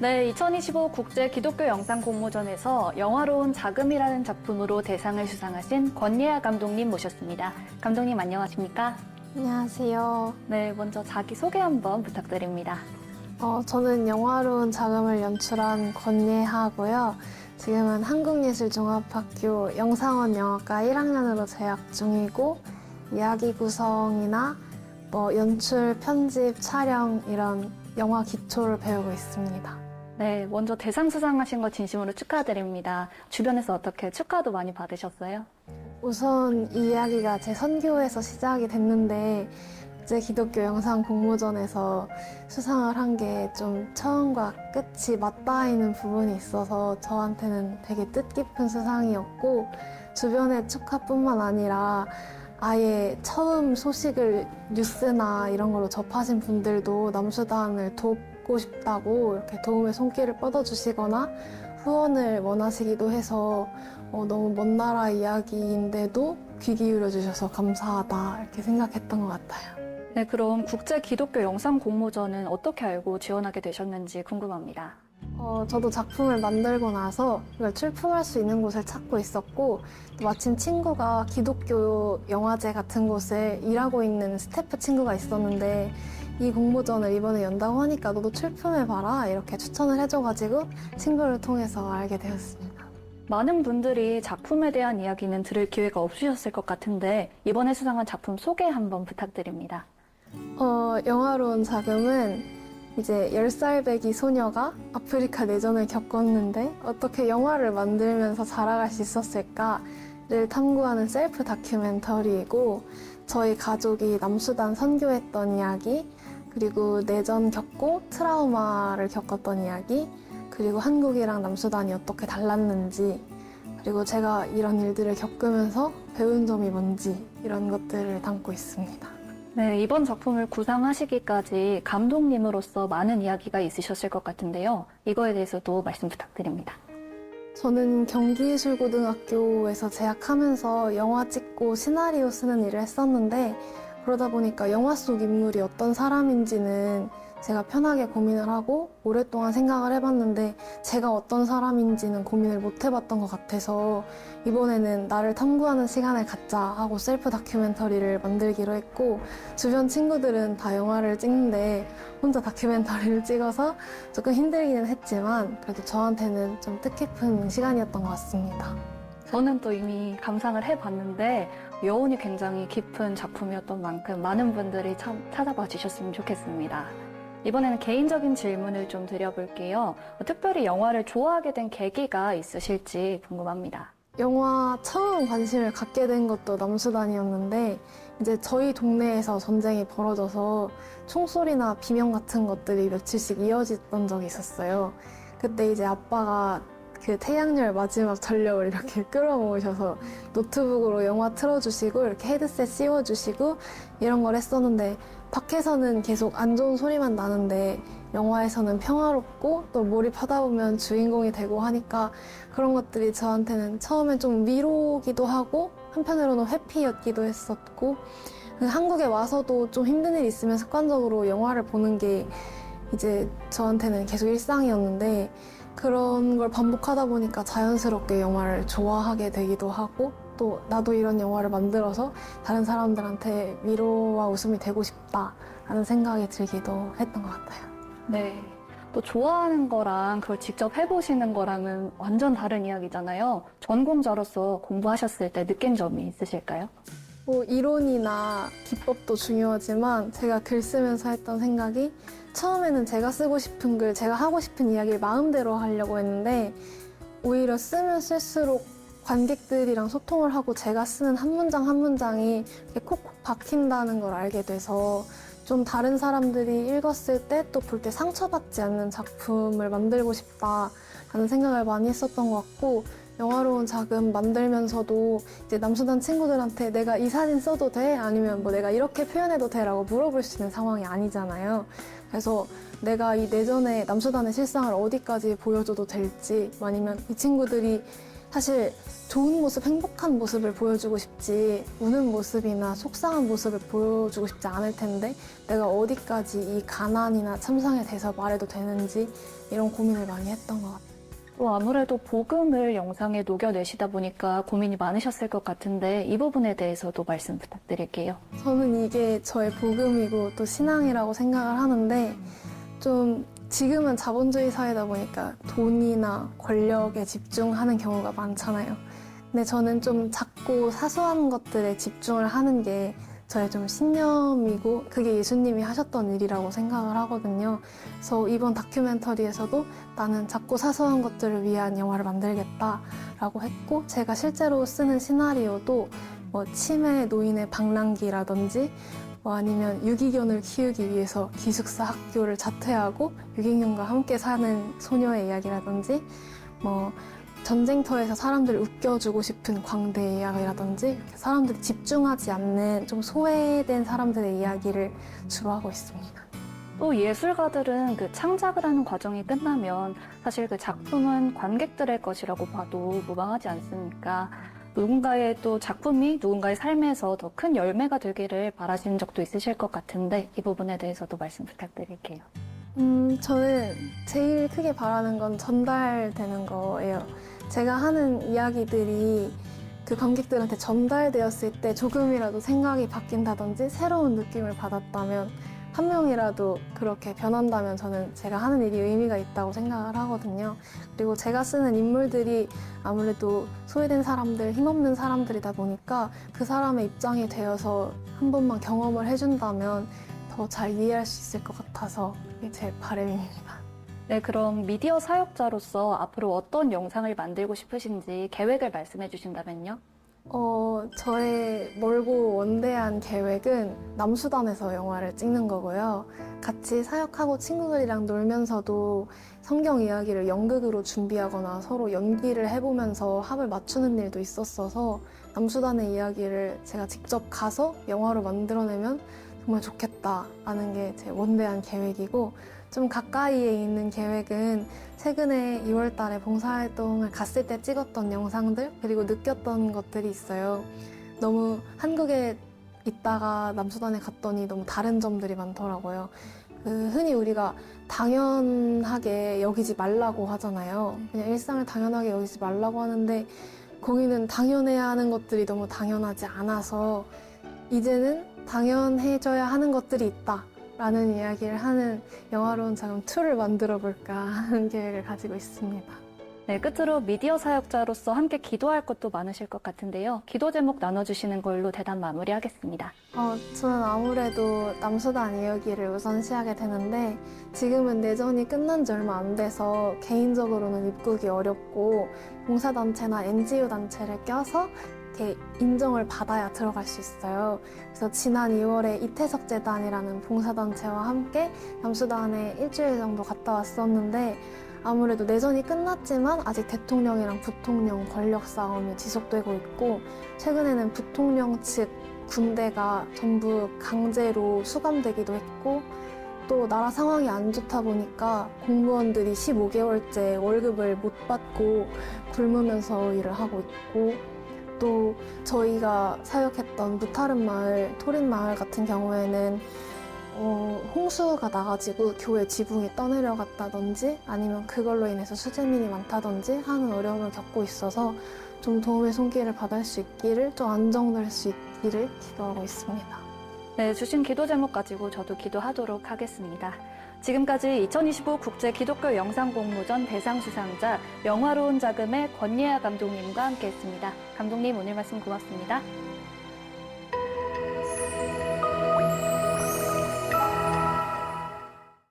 네, 2025 국제 기독교 영상 공모전에서 영화로운 자금이라는 작품으로 대상을 수상하신 권예아 감독님 모셨습니다. 감독님 안녕하십니까? 안녕하세요. 네, 먼저 자기소개 한번 부탁드립니다. 저는 영화로운 자금을 연출한 권예하고요. 지금은 한국예술종합학교 영상원 영화과 1학년으로 재학 중이고 이야기 구성이나 연출, 편집, 촬영 이런 영화 기초를 배우고 있습니다. 네, 먼저 대상 수상하신 거 진심으로 축하드립니다. 주변에서 어떻게 축하도 많이 받으셨어요? 우선 이 이야기가 제 선교에서 시작이 됐는데 국제 기독교 영상 공모전에서 수상을 한 게 좀 처음과 끝이 맞닿아있는 부분이 있어서 저한테는 되게 뜻깊은 수상이었고 주변의 축하뿐만 아니라 아예 처음 소식을 뉴스나 이런 걸로 접하신 분들도 남수단을 돕고 싶다고 이렇게 도움의 손길을 뻗어주시거나 후원을 원하시기도 해서 너무 먼 나라 이야기인데도 귀 기울여 주셔서 감사하다 이렇게 생각했던 것 같아요. 네, 그럼 국제 기독교 영상 공모전은 어떻게 알고 지원하게 되셨는지 궁금합니다. 저도 작품을 만들고 나서 이걸 출품할 수 있는 곳을 찾고 있었고 또 마침 친구가 기독교 영화제 같은 곳에 일하고 있는 스태프 친구가 있었는데 이 공모전을 이번에 연다고 하니까 너도 출품해봐라 이렇게 추천을 해줘가지고 친구를 통해서 알게 되었습니다. 많은 분들이 작품에 대한 이야기는 들을 기회가 없으셨을 것 같은데 이번에 수상한 작품 소개 한번 부탁드립니다. 영화로운 자금은 이제 10살 배기 소녀가 아프리카 내전을 겪었는데 어떻게 영화를 만들면서 자라갈 수 있었을까를 탐구하는 셀프 다큐멘터리이고 저희 가족이 남수단 선교했던 이야기 그리고 내전 겪고 트라우마를 겪었던 이야기 그리고 한국이랑 남수단이 어떻게 달랐는지 그리고 제가 이런 일들을 겪으면서 배운 점이 뭔지 이런 것들을 담고 있습니다. 네, 이번 작품을 구상하시기까지 감독님으로서 많은 이야기가 있으셨을 것 같은데요. 이거에 대해서도 말씀 부탁드립니다. 저는 경기예술고등학교에서 재학하면서 영화 찍고 시나리오 쓰는 일을 했었는데 그러다 보니까 영화 속 인물이 어떤 사람인지는 제가 편하게 고민을 하고 오랫동안 생각을 해봤는데 제가 어떤 사람인지는 고민을 못 해봤던 것 같아서 이번에는 나를 탐구하는 시간을 갖자 하고 셀프 다큐멘터리를 만들기로 했고 주변 친구들은 다 영화를 찍는데 혼자 다큐멘터리를 찍어서 조금 힘들기는 했지만 그래도 저한테는 좀 뜻깊은 시간이었던 것 같습니다. 저는 또 이미 감상을 해봤는데 여운이 굉장히 깊은 작품이었던 만큼 많은 분들이 찾아봐 주셨으면 좋겠습니다. 이번에는 개인적인 질문을 좀 드려볼게요. 특별히 영화를 좋아하게 된 계기가 있으실지 궁금합니다. 영화 처음 관심을 갖게 된 것도 남수단이었는데 이제 저희 동네에서 전쟁이 벌어져서 총소리나 비명 같은 것들이 며칠씩 이어졌던 적이 있었어요. 그때 이제 아빠가 그 태양열 마지막 전력을 이렇게 끌어모으셔서 노트북으로 영화 틀어주시고 이렇게 헤드셋 씌워주시고 이런 걸 했었는데 밖에서는 계속 안 좋은 소리만 나는데 영화에서는 평화롭고 또 몰입하다 보면 주인공이 되고 하니까 그런 것들이 저한테는 처음엔 좀 위로기도 하고 한편으로는 회피였기도 했었고 한국에 와서도 좀 힘든 일이 있으면 습관적으로 영화를 보는 게 이제 저한테는 계속 일상이었는데 그런 걸 반복하다 보니까 자연스럽게 영화를 좋아하게 되기도 하고 또 나도 이런 영화를 만들어서 다른 사람들한테 위로와 웃음이 되고 싶다라는 생각이 들기도 했던 것 같아요. 네. 또 좋아하는 거랑 그걸 직접 해보시는 거랑은 완전 다른 이야기잖아요. 전공자로서 공부하셨을 때 느낀 점이 있으실까요? 이론이나 기법도 중요하지만 제가 글 쓰면서 했던 생각이 처음에는 제가 쓰고 싶은 글, 제가 하고 싶은 이야기를 마음대로 하려고 했는데 오히려 쓰면 쓸수록 관객들이랑 소통을 하고 제가 쓰는 한 문장 한 문장이 이렇게 콕콕 박힌다는 걸 알게 돼서 좀 다른 사람들이 읽었을 때 또 볼 때 상처받지 않는 작품을 만들고 싶다라는 생각을 많이 했었던 것 같고 영화로운 자금 만들면서도 이제 남수단 친구들한테 내가 이 사진 써도 돼? 아니면 뭐 내가 이렇게 표현해도 돼? 라고 물어볼 수 있는 상황이 아니잖아요. 그래서 내가 이 내전의 남수단의 실상을 어디까지 보여줘도 될지 아니면 이 친구들이 사실 좋은 모습, 행복한 모습을 보여주고 싶지 우는 모습이나 속상한 모습을 보여주고 싶지 않을 텐데 내가 어디까지 이 가난이나 참상에 대해서 말해도 되는지 이런 고민을 많이 했던 것 같아요. 또 아무래도 복음을 영상에 녹여내시다 보니까 고민이 많으셨을 것 같은데 이 부분에 대해서도 말씀 부탁드릴게요. 저는 이게 저의 복음이고 또 신앙이라고 생각을 하는데 좀 지금은 자본주의 사회다 보니까 돈이나 권력에 집중하는 경우가 많잖아요. 근데 저는 좀 작고 사소한 것들에 집중을 하는 게 저의 좀 신념이고 그게 예수님이 하셨던 일이라고 생각을 하거든요. 그래서 이번 다큐멘터리에서도 나는 작고 사소한 것들을 위한 영화를 만들겠다라고 했고 제가 실제로 쓰는 시나리오도 뭐 치매 노인의 방랑기라든지 뭐 아니면 유기견을 키우기 위해서 기숙사 학교를 자퇴하고 유기견과 함께 사는 소녀의 이야기라든지 뭐 전쟁터에서 사람들을 웃겨주고 싶은 광대의 이야기라든지 이렇게 사람들이 집중하지 않는 좀 소외된 사람들의 이야기를 주로 하고 있습니다. 또 예술가들은 그 창작을 하는 과정이 끝나면 사실 그 작품은 관객들의 것이라고 봐도 무방하지 않습니까? 누군가의 또 작품이 누군가의 삶에서 더 큰 열매가 되기를 바라시는 적도 있으실 것 같은데 이 부분에 대해서도 말씀 부탁드릴게요. 저는 제일 크게 바라는 건 전달되는 거예요. 제가 하는 이야기들이 그 관객들한테 전달되었을 때 조금이라도 생각이 바뀐다든지 새로운 느낌을 받았다면 한 명이라도 그렇게 변한다면 저는 제가 하는 일이 의미가 있다고 생각을 하거든요. 그리고 제가 쓰는 인물들이 아무래도 소외된 사람들, 힘없는 사람들이다 보니까 그 사람의 입장이 되어서 한 번만 경험을 해준다면 더 잘 이해할 수 있을 것 같아서 그게 제 바람입니다. 네, 그럼 미디어 사역자로서 앞으로 어떤 영상을 만들고 싶으신지 계획을 말씀해 주신다면요? 저의 멀고 원대한 계획은 남수단에서 영화를 찍는 거고요. 같이 사역하고 친구들이랑 놀면서도 성경 이야기를 연극으로 준비하거나 서로 연기를 해보면서 합을 맞추는 일도 있었어서 남수단의 이야기를 제가 직접 가서 영화로 만들어내면 정말 좋겠다라는 게 제 원대한 계획이고 좀 가까이에 있는 계획은 최근에 2월 달에 봉사활동을 갔을 때 찍었던 영상들 그리고 느꼈던 것들이 있어요. 너무 한국에 있다가 남수단에 갔더니 너무 다른 점들이 많더라고요. 흔히 우리가 당연하게 여기지 말라고 하잖아요. 그냥 일상을 당연하게 여기지 말라고 하는데 거기는 당연해야 하는 것들이 너무 당연하지 않아서 이제는 당연해져야 하는 것들이 있다 라는 이야기를 하는 영화로운 작품 2를 만들어 볼까 하는 계획을 가지고 있습니다. 네, 끝으로 미디어 사역자로서 함께 기도할 것도 많으실 것 같은데요. 기도 제목 나눠주시는 걸로 대담 마무리하겠습니다. 저는 아무래도 남수단 이야기를 우선시하게 되는데 지금은 내전이 끝난 지 얼마 안 돼서 개인적으로는 입국이 어렵고 봉사단체나 NGO 단체를 껴서 이렇게 인정을 받아야 들어갈 수 있어요. 그래서 지난 2월에 이태석 재단이라는 봉사단체와 함께 남수단에 일주일 정도 갔다 왔었는데 아무래도 내전이 끝났지만 아직 대통령이랑 부통령 권력 싸움이 지속되고 있고 최근에는 부통령 측 군대가 전부 강제로 수감되기도 했고 또 나라 상황이 안 좋다 보니까 공무원들이 15개월째 월급을 못 받고 굶으면서 일을 하고 있고 또 저희가 사역했던 무타른 마을, 토린 마을 같은 경우에는 홍수가 나가지고 교회 지붕이 떠내려갔다든지 아니면 그걸로 인해서 수재민이 많다든지 하는 어려움을 겪고 있어서 좀 도움의 손길을 받을 수 있기를 좀 안정될 수 있기를 기도하고 있습니다. 네, 주신 기도 제목 가지고 저도 기도하도록 하겠습니다. 지금까지 2025 국제 기독교 영상 공모전 대상 수상자 영화로운 자금의 권예아 감독님과 함께했습니다. 감독님 오늘 말씀 고맙습니다.